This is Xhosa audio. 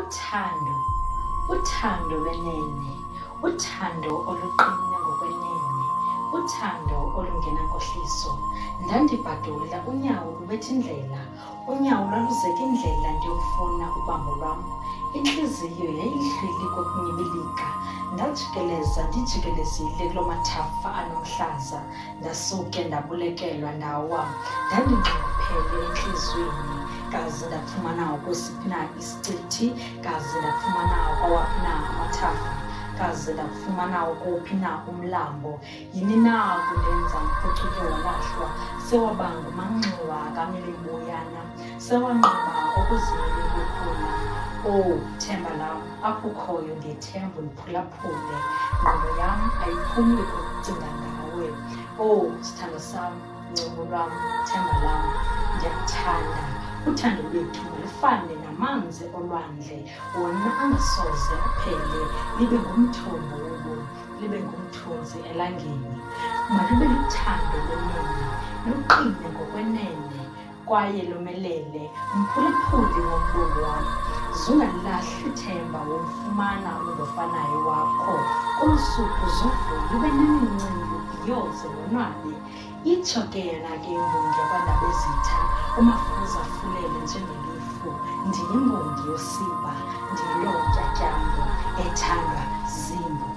Uthando, uthando lwenene, uthando oluqine ngokwenene, uthando olungenankohliso. Ndandibhadula unyawo lubetha indlela, unyawo lwaluzeka indlela ndiyofuna ubambo lwam. Intliziyo yayidlile kokunyibilika, ndajikeleza ndijikelezile kuloo mathafa anomhlaza, ndasuke ndabulekelwa ndawa. Ndandinxunguphele entliziyweni, kaze ndafumana okwesiphi na isicithi, kaze ndafumana okwawaphi na amathafa, kaze ndafumana okowuphi na umlambo. Yini na kundenza mphucuke walahlwa, sewaba ngumanxiwa kaMilimboyana, sewanxiba okuzimele kukhula. Oh, themba lam, apho ukhoyo ndiyethemba uliphulaphule, ngqondo yam ayiphumli kucinga ngawe. Oh, sithando sam, ncumo lwam, themba lam, ndiyakuthanda. Uthando lwethu malufane namanzi olwandle, wona angasoze aphele, libe ngumthombo wobomi, libe ngumthunzi elangeni. Malube luthando lwenene, luqine ngokwenene, kwaye lomelele, mphulaphuli wombungu wam. Zungalilahli ithemba womfumana ongofanayo wakho. Olu suku zuvule ube nemincili ubhiyoze wonwabe. Itsho ke yona ke imbongi yakwandabezitha, uMafuza afulele njengelifu. Ndiyimbongi yosiba, ndiyiloo ntyatyambo ethandwa zimbo.